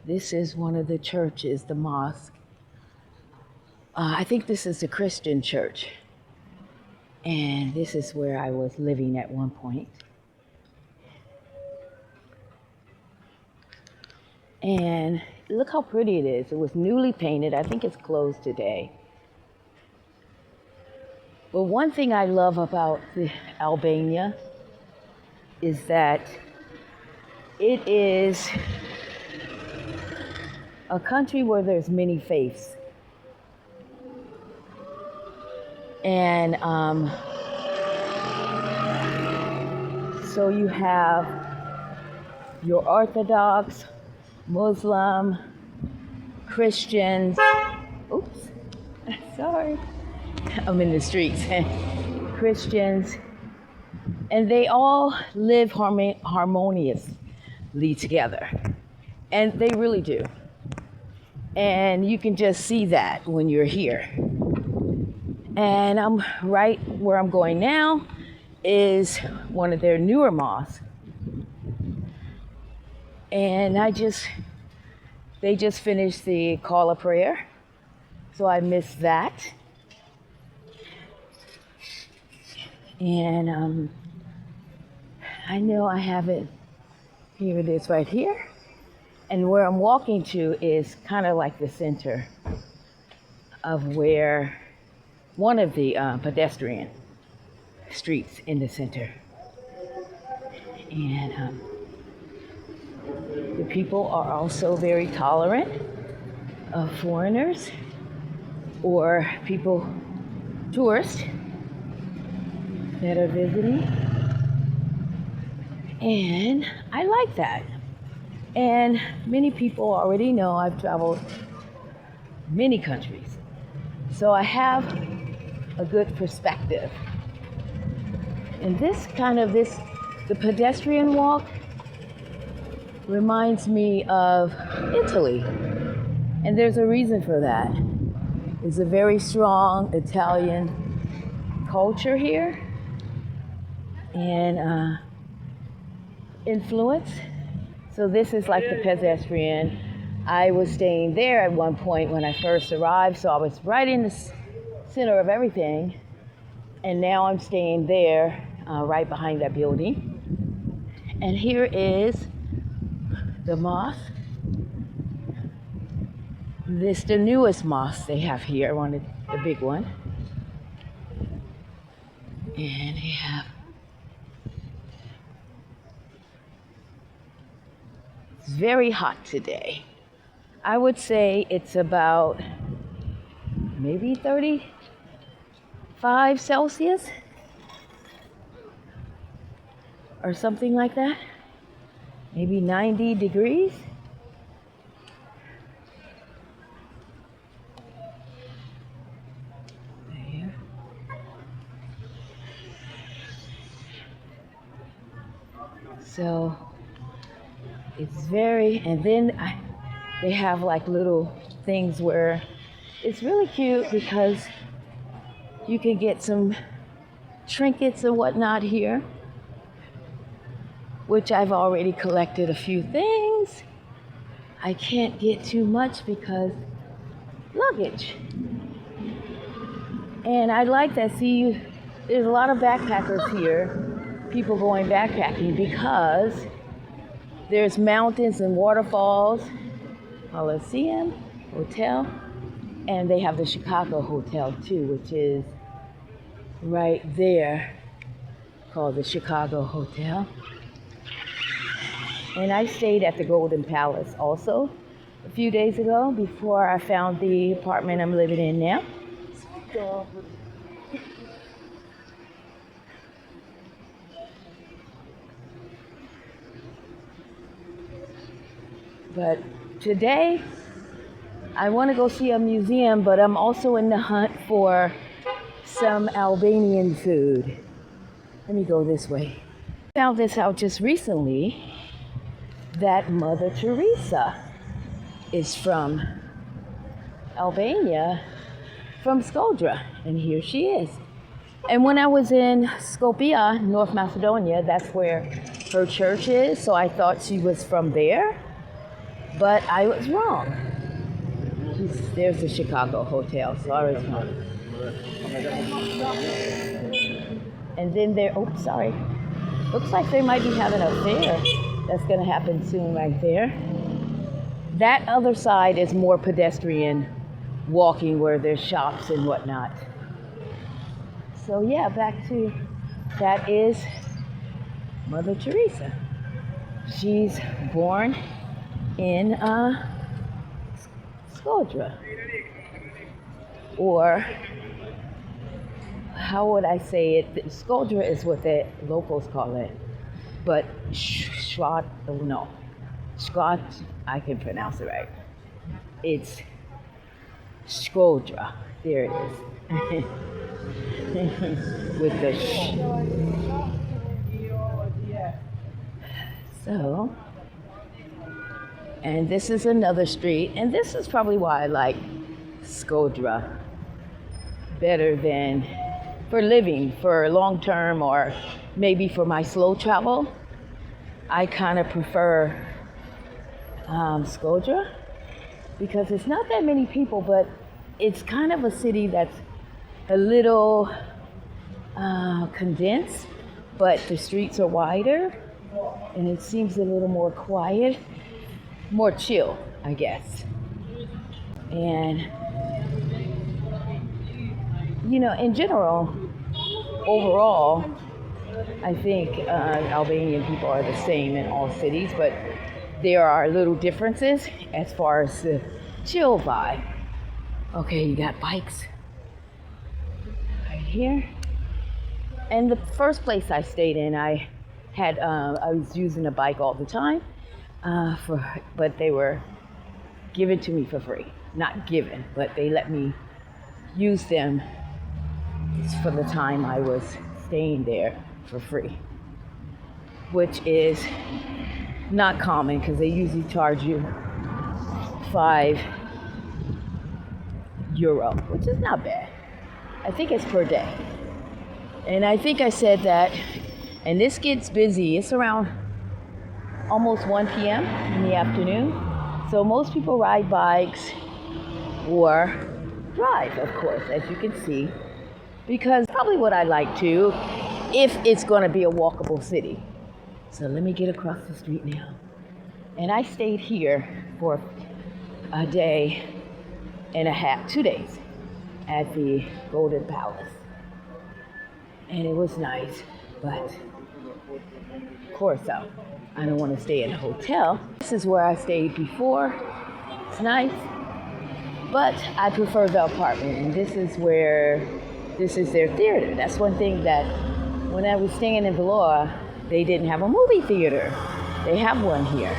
This is one of the churches, the mosque. I think this is a Christian church. And this is where I was living at one point. And look how pretty it is. It was newly painted. I think it's closed today. But one thing I love about Albania is that it is a country where there's many faiths. And so you have your Orthodox, Muslim, Christians. Oops, sorry. I'm in the streets. Christians. And they all live harmoniously together. And they really do. And you can just see that when you're here. And I'm right where I'm going now is one of their newer mosques. And they just finished the call of prayer. So I missed that. And I know I have it, here it is right here. And where I'm walking to is kind of like the center of where one of the pedestrian streets in the center. And the people are also very tolerant of foreigners or people, tourists that are visiting. And I like that. And many people already know I've traveled many countries. So I have a good perspective. And the pedestrian walk reminds me of Italy. And there's a reason for that. There's a very strong Italian culture here and influence. So this is like the pedestrian. I was staying there at one point when I first arrived, so I was right in the center of everything. And now I'm staying there, right behind that building. And here is the mosque. This is the newest mosque they have here, one of the big one. And they have, it's very hot today. I would say it's about maybe 35 Celsius or something like that. Maybe 90 degrees. There. So it's very, and then they have like little things where it's really cute because you can get some trinkets and whatnot here, which I've already collected a few things. I can't get too much because luggage. And I like that. See, there's a lot of backpackers here, people going backpacking because there's mountains and waterfalls, Coliseum Hotel, and they have the Chicago Hotel too, which is right there, called the Chicago Hotel. And I stayed at the Golden Palace also a few days ago before I found the apartment I'm living in now. But today, I want to go see a museum, but I'm also in the hunt for some Albanian food. Let me go this way. I found this out just recently, that Mother Teresa is from Albania, from Shkodër, and here she is. And when I was in Skopje, North Macedonia, that's where her church is, so I thought she was from there. But I was wrong. There's the Chicago Hotel, so I was wrong. And then there, oops, sorry. Looks like they might be having a fair that's gonna happen soon right there. That other side is more pedestrian walking where there's shops and whatnot. So yeah, back to, that is Mother Teresa. She's born in Shkodër, or how would I say it? Shkodër is what the locals call it, but Shkodër, I can pronounce it right. It's Shkodër. There it is. With the sh. So, and this is another street, and this is probably why I like Shkodër better than for living, for long term, or maybe for my slow travel. I kind of prefer Shkodër because it's not that many people, but it's kind of a city that's a little condensed, but the streets are wider and it seems a little more quiet, more chill, I guess. And you know, in general, overall, I think Albanian people are the same in all cities, but there are little differences as far as the chill vibe. Okay, you got bikes right here. And the first place I stayed in, I was using a bike all the time, but they were given to me for free. Not given, but they let me use them for the time I was staying there for free, which is not common because they usually charge you €5, which is not bad. I think it's per day. And I think I said that, and this gets busy. It's around almost 1 p.m. in the afternoon. So most people ride bikes or drive, of course, as you can see, because probably what I like to, if it's going to be a walkable city. So let me get across the street now. And I stayed here for a day and a half, 2 days, at the Golden Palace. And it was nice, but of course, I don't want to stay in a hotel. This is where I stayed before. It's nice, but I prefer the apartment. And this is their theater. That's one thing that when I was staying in Valoa, they didn't have a movie theater. They have one here.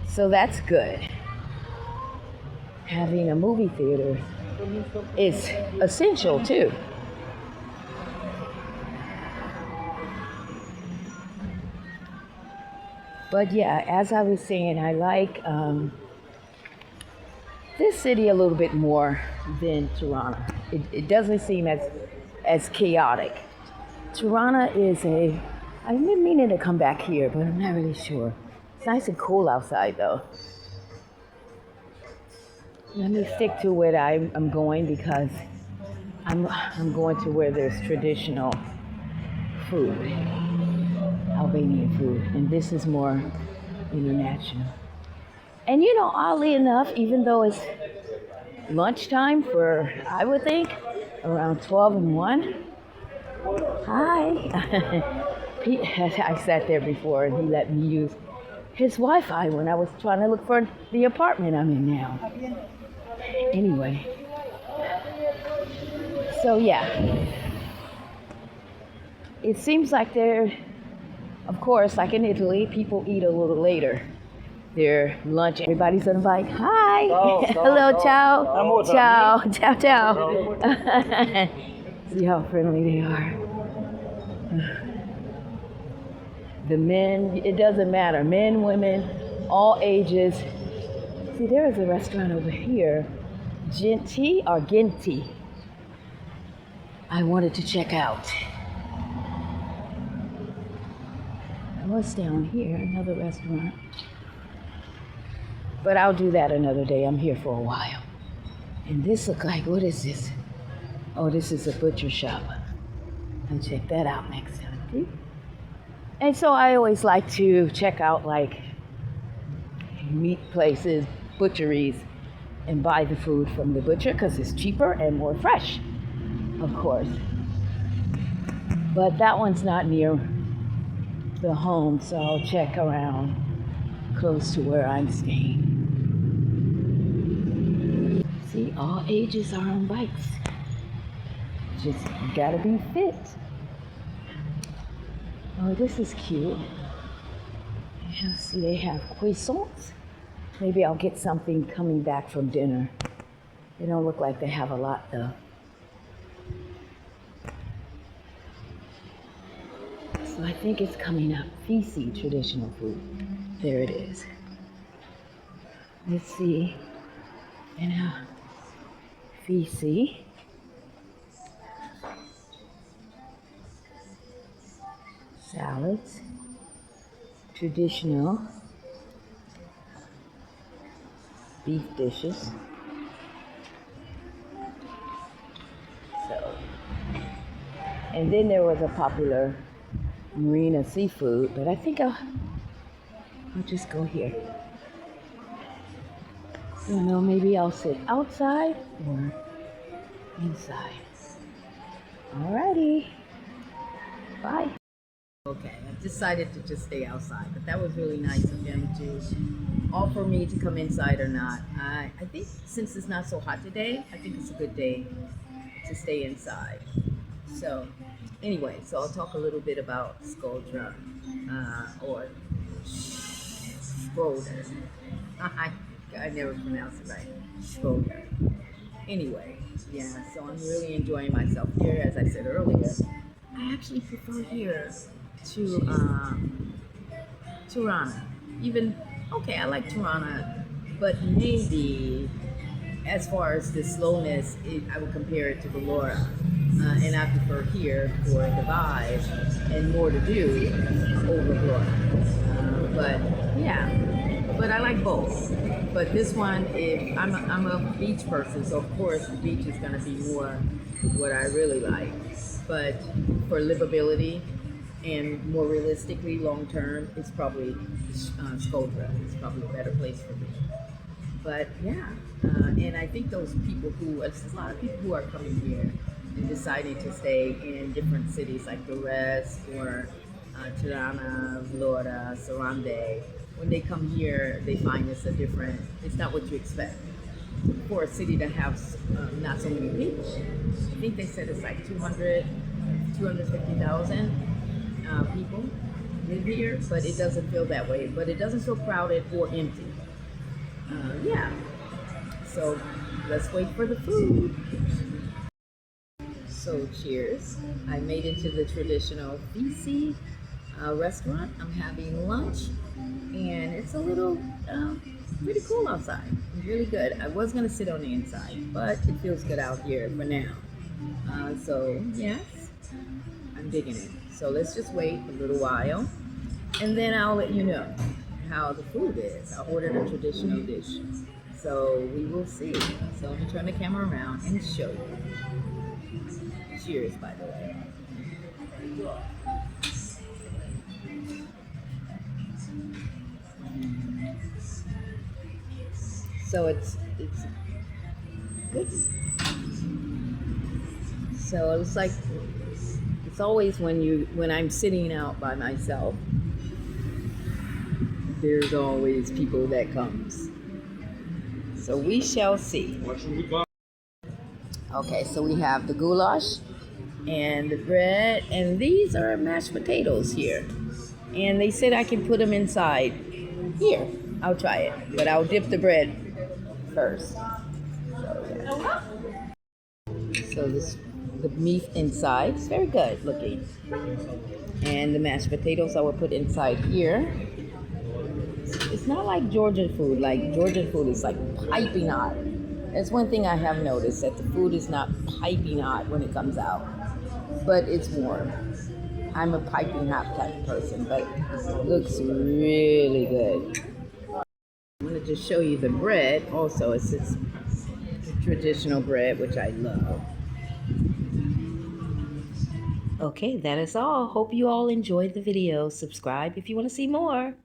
So that's good. Having a movie theater is essential too. But yeah, as I was saying, I like this city a little bit more than Tirana. It doesn't seem as chaotic. Tirana is I've been meaning to come back here, but I'm not really sure. It's nice and cool outside though. Let me stick to where I'm going because I'm going to where there's traditional food, Albanian food, and this is more international. And you know, oddly enough, even though it's lunchtime for, I would think, around 12 and 1. Hi. I sat there before and he let me use his Wi-Fi when I was trying to look for the apartment I'm in now. Anyway, so yeah, it seems like of course, like in Italy, people eat a little later. Their lunch, everybody's on a bike. Hi, hello, ciao, ciao, ciao, ciao. See how friendly they are. The men, it doesn't matter, men, women, all ages. See, there is a restaurant over here, Genti or Genti, I wanted to check out. What's down here? Another restaurant. But I'll do that another day. I'm here for a while. And this look like, what is this? Oh, this is a butcher shop. I'll check that out next time. And so I always like to check out like meat places, butcheries, and buy the food from the butcher because it's cheaper and more fresh, of course. But that one's not near the home, so I'll check around close to where I'm staying. See, all ages are on bikes. Just gotta be fit. Oh, this is cute. See, they have croissants. Maybe I'll get something coming back from dinner. They don't look like they have a lot though. So I think it's coming up. Fisi, traditional food. There it is. Let's see. And Fisi. Salads. Traditional beef dishes. So, and then there was a popular marina seafood, but I think I'll just go here. You know, maybe I'll sit outside or inside. Alrighty, bye. Okay, I decided to just stay outside, but that was really nice of him to offer me to come inside or not. I think since it's not so hot today, I think it's a good day to stay inside. So anyway, so I'll talk a little bit about Shkodër, or Shkoder. I never pronounce it right. Shkodër. Anyway, yeah, so I'm really enjoying myself here. As I said earlier, I actually prefer here to Tirana. Even, okay, I like Tirana, but maybe as far as the slowness, I would compare it to Vlora. And I prefer here for the vibe and more to do over Vlora. But yeah, but I like both. But this one, I'm a beach person, so of course the beach is gonna be more what I really like. But for livability and more realistically, long term, it's probably Shkodër. It's probably a better place for me. But yeah, and I think those people there's a lot of people who are coming here and deciding to stay in different cities like Durres or Tirana, Vlora, Sarande. When they come here, they find it's it's not what you expect. For a city that has not so many people. I think they said it's like 250,000 people live here, but it doesn't feel that way. But it doesn't feel crowded or empty. Yeah, so let's wait for the food. So cheers. I made it to the traditional Fisi restaurant. I'm having lunch, and it's a little pretty cool outside. It's really good. I was gonna sit on the inside, but it feels good out here for now. So yes, I'm digging it. So let's just wait a little while, and then I'll let you know how the food is. I ordered a traditional dish, so we will see. So let me turn the camera around and show you. Cheers, by the way. So it's good. So it's like, it's always when I'm sitting out by myself, there's always people that comes. So we shall see. Okay, so we have the goulash and the bread, and these are mashed potatoes here. And they said I can put them inside. Here, I'll try it, but I'll dip the bread first. So the meat inside is very good looking. And the mashed potatoes I will put inside here. It's not like Georgian food. Like Georgian food is like piping hot. That's one thing I have noticed, that the food is not piping hot when it comes out, but it's warm. I'm a piping hot type of person, but it looks really good. I'm going to just show you the bread. Also, it's this traditional bread, which I love. Okay, that is all. Hope you all enjoyed the video. Subscribe if you want to see more.